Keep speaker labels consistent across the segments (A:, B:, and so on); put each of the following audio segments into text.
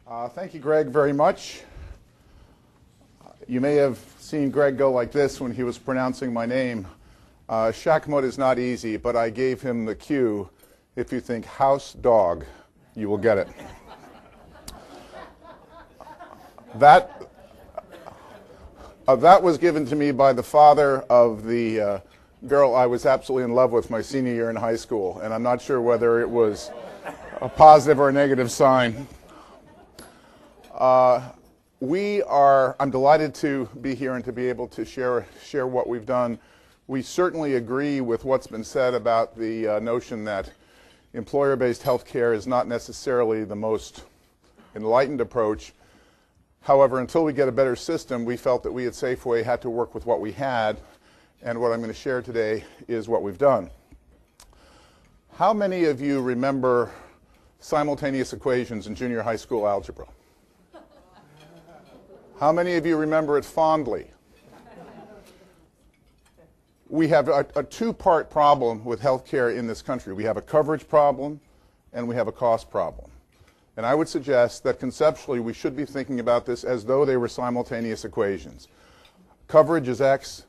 A: Thank you, Greg, very much. You may have seen Greg go like this when he was pronouncing my name. Shachmut is not easy, but I gave him the cue. If you think house dog, you will get it. That was given to me by the father of the girl I was absolutely in love with my senior year in high school, and I'm not sure whether it was a positive or a negative sign. I'm delighted to be here and to be able to share what we've done. We certainly agree with what's been said about the notion that employer-based health care is not necessarily the most enlightened approach. However, until we get a better system, we felt that we at Safeway had to work with what we had, and what I'm going to share today is what we've done. How many of you remember simultaneous equations in junior high school algebra? How many of you remember it fondly? We have a two-part problem with healthcare in this country. We have a coverage problem and we have a cost problem. And I would suggest that conceptually we should be thinking about this as though they were simultaneous equations. Coverage is X,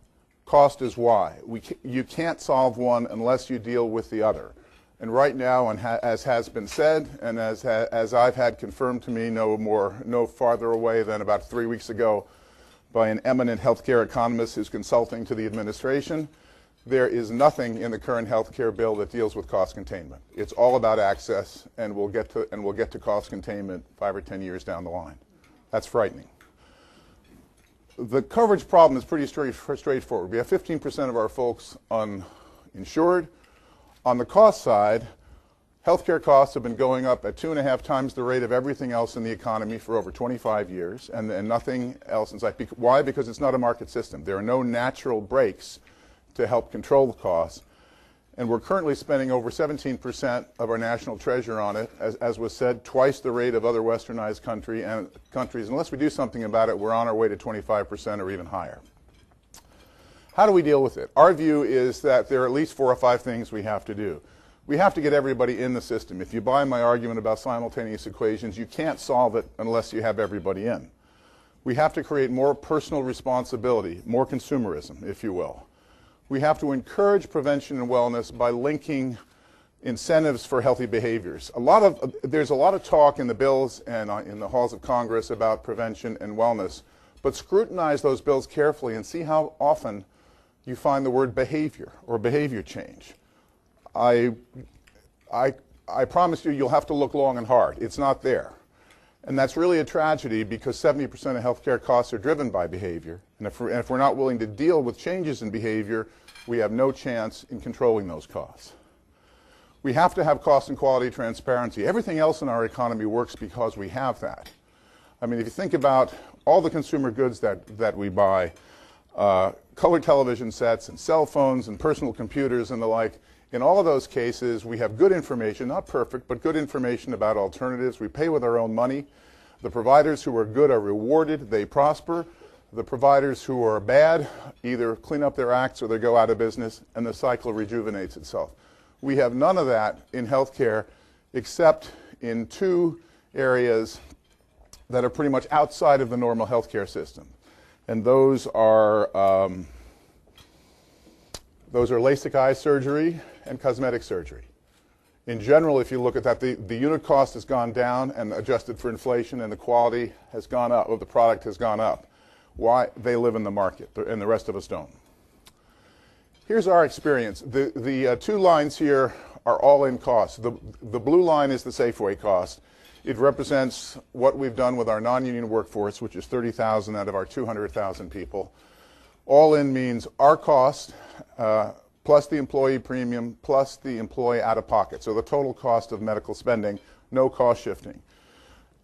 A: cost is Y. You can't solve one unless you deal with the other. And right now, and as has been said, and as I've had confirmed to me no farther away than about 3 weeks ago by an eminent healthcare economist who's consulting to the administration, there is nothing in the current healthcare bill that deals with cost containment. It's all about access, and we'll get to cost containment 5 or 10 years down the line. That's frightening. The coverage problem is pretty straightforward. We have 15% of our folks uninsured. On the cost side, healthcare costs have been going up at 2.5 times the rate of everything else in the economy for over 25 years, and nothing else in sight. Why? Because it's not a market system. There are no natural brakes to help control the costs, and we're currently spending over 17% of our national treasure on it, as was said, twice the rate of other westernized countries. Unless we do something about it, we're on our way to 25% or even higher. How do we deal with it? Our view is that there are at least 4 or 5 things we have to do. We have to get everybody in the system. If you buy my argument about simultaneous equations, you can't solve it unless you have everybody in. We have to create more personal responsibility, more consumerism, if you will. We have to encourage prevention and wellness by linking incentives for healthy behaviors. There's a lot of talk in the bills and in the halls of Congress about prevention and wellness, but scrutinize those bills carefully and see how often you find the word behavior or behavior change. I promise you'll have to look long and hard. It's not there. And that's really a tragedy because 70% of healthcare costs are driven by behavior. And if we're not willing to deal with changes in behavior, we have no chance in controlling those costs. We have to have cost and quality transparency. Everything else in our economy works because we have that. I mean, if you think about all the consumer goods that we buy, color television sets and cell phones and personal computers and the like, in all of those cases, we have good information, not perfect, but good information about alternatives. We pay with our own money. The providers who are good are rewarded, they prosper. The providers who are bad either clean up their acts or they go out of business, and the cycle rejuvenates itself. We have none of that in healthcare except in 2 areas that are pretty much outside of the normal healthcare system. And those are LASIK eye surgery and cosmetic surgery. In general, if you look at that, the unit cost has gone down and adjusted for inflation, and the quality has gone up, or the product has gone up. Why? They live in the market, and the rest of us don't. Here's our experience. The 2 lines here are all-in costs. The blue line is the Safeway cost. It represents what we've done with our non-union workforce, which is 30,000 out of our 200,000 people. All in means our cost plus the employee premium plus the employee out-of-pocket. So the total cost of medical spending, no cost shifting.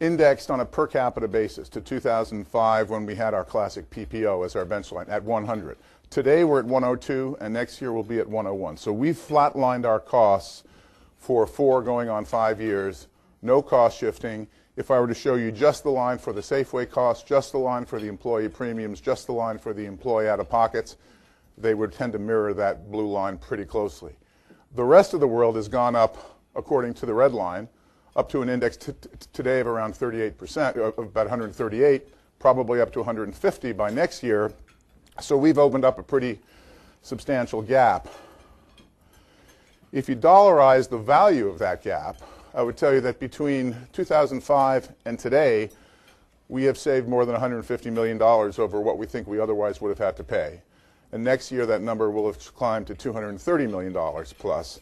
A: Indexed on a per capita basis to 2005 when we had our classic PPO as our benchline at 100. Today we're at 102, and next year we'll be at 101. So we've flatlined our costs for 4 going on 5 years. No cost shifting. If I were to show you just the line for the Safeway costs, just the line for the employee premiums, just the line for the employee out-of-pockets, they would tend to mirror that blue line pretty closely. The rest of the world has gone up, according to the red line, up to an index today of around 38%, of about 138, probably up to 150 by next year. So we've opened up a pretty substantial gap. If you dollarize the value of that gap, I would tell you that between 2005 and today, we have saved more than $150 million over what we think we otherwise would have had to pay. And next year, that number will have climbed to $230 million plus.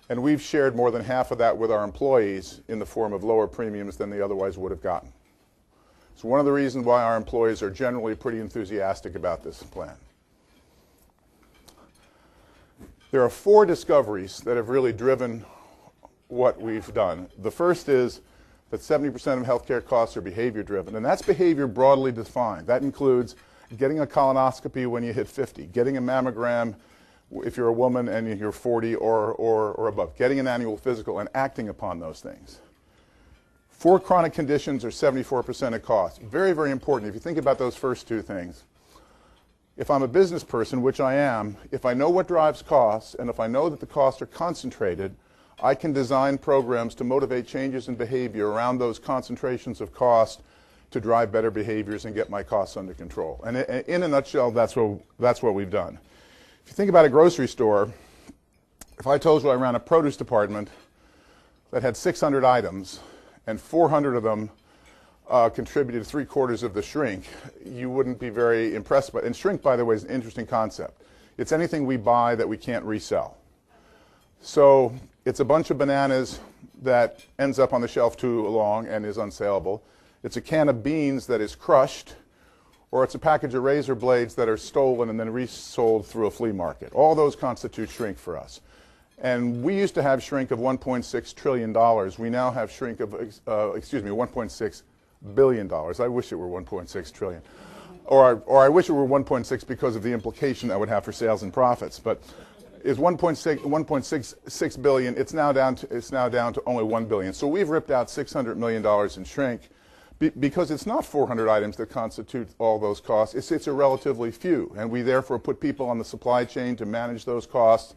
A: And we've shared more than half of that with our employees in the form of lower premiums than they otherwise would have gotten. So one of the reasons why our employees are generally pretty enthusiastic about this plan. There are 4 discoveries that have really driven what we've done. The first is that 70% of healthcare costs are behavior driven, and that's behavior broadly defined. That includes getting a colonoscopy when you hit 50, getting a mammogram if you're a woman and you're 40 or above, getting an annual physical and acting upon those things. 4 chronic conditions are 74% of cost. Very, very important. If you think about those first 2 things, if I'm a business person, which I am, if I know what drives costs and if I know that the costs are concentrated, I can design programs to motivate changes in behavior around those concentrations of cost to drive better behaviors and get my costs under control. And in a nutshell, that's what we've done. If you think about a grocery store, if I told you I ran a produce department that had 600 items and 400 of them contributed 3/4 of the shrink, you wouldn't be very impressed by it. And shrink, by the way, is an interesting concept. It's anything we buy that we can't resell. So it's a bunch of bananas that ends up on the shelf too long and is unsaleable. It's a can of beans that is crushed, or it's a package of razor blades that are stolen and then resold through a flea market. All those constitute shrink for us. And we used to have shrink of $1.6 trillion. We now have shrink of, $1.6 billion. I wish it were 1.6 trillion. Or I wish it were 1.6 because of the implication that would have for sales and profits. But it's 1.66 billion. It's now down to only 1 billion. So we've ripped out $600 million in shrink because it's not 400 items that constitute all those costs. It's a relatively few. And we therefore put people on the supply chain to manage those costs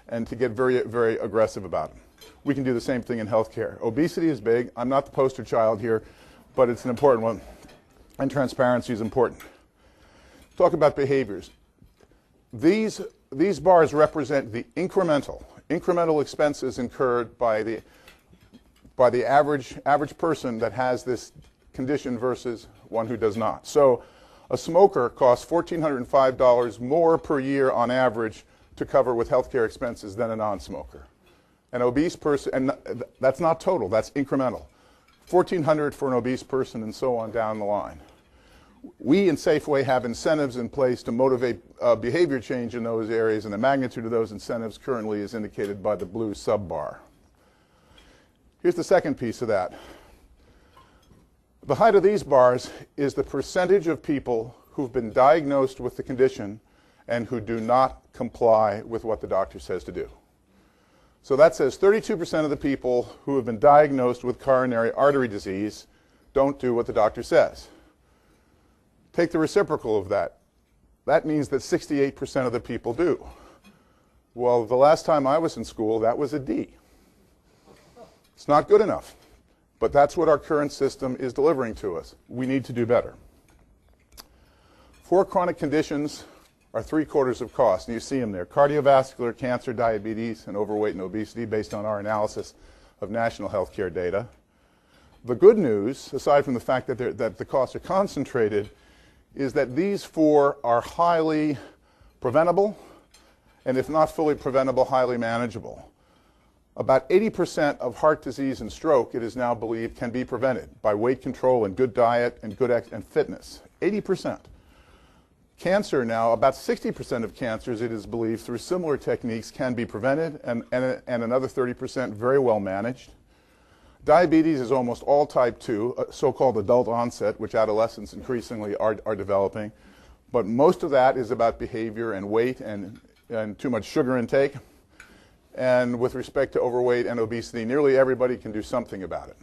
A: and to get very, very aggressive about them. We can do the same thing in healthcare. Obesity is big. I'm not the poster child here, but it's an important one. And transparency is important. Talk about behaviors. These bars represent the incremental expenses incurred by the average person that has this condition versus one who does not. So a smoker costs $1,405 more per year on average to cover with healthcare expenses than a non-smoker. An obese person, and that's not total, that's incremental. $1,400 for an obese person and so on down the line. We in Safeway have incentives in place to motivate behavior change in those areas, and the magnitude of those incentives currently is indicated by the blue sub-bar. Here's the second piece of that. The height of these bars is the percentage of people who've been diagnosed with the condition and who do not comply with what the doctor says to do. So that says 32% of the people who have been diagnosed with coronary artery disease don't do what the doctor says. Take the reciprocal of that. That means that 68% of the people do. Well, the last time I was in school, that was a D. It's not good enough, but that's what our current system is delivering to us. We need to do better. 4 chronic conditions are 3/4 of cost, and you see them there: cardiovascular, cancer, diabetes, and overweight and obesity, based on our analysis of national healthcare data. The good news, aside from the fact that the costs are concentrated, is that these 4 are highly preventable, and if not fully preventable, highly manageable. About 80% of heart disease and stroke, it is now believed, can be prevented by weight control and good diet and and fitness. 80%. Cancer now, about 60% of cancers, it is believed, through similar techniques can be prevented, and another 30% very well managed. Diabetes is almost all type 2, so-called adult onset, which adolescents increasingly are developing. But most of that is about behavior and weight and too much sugar intake. And with respect to overweight and obesity, nearly everybody can do something about it.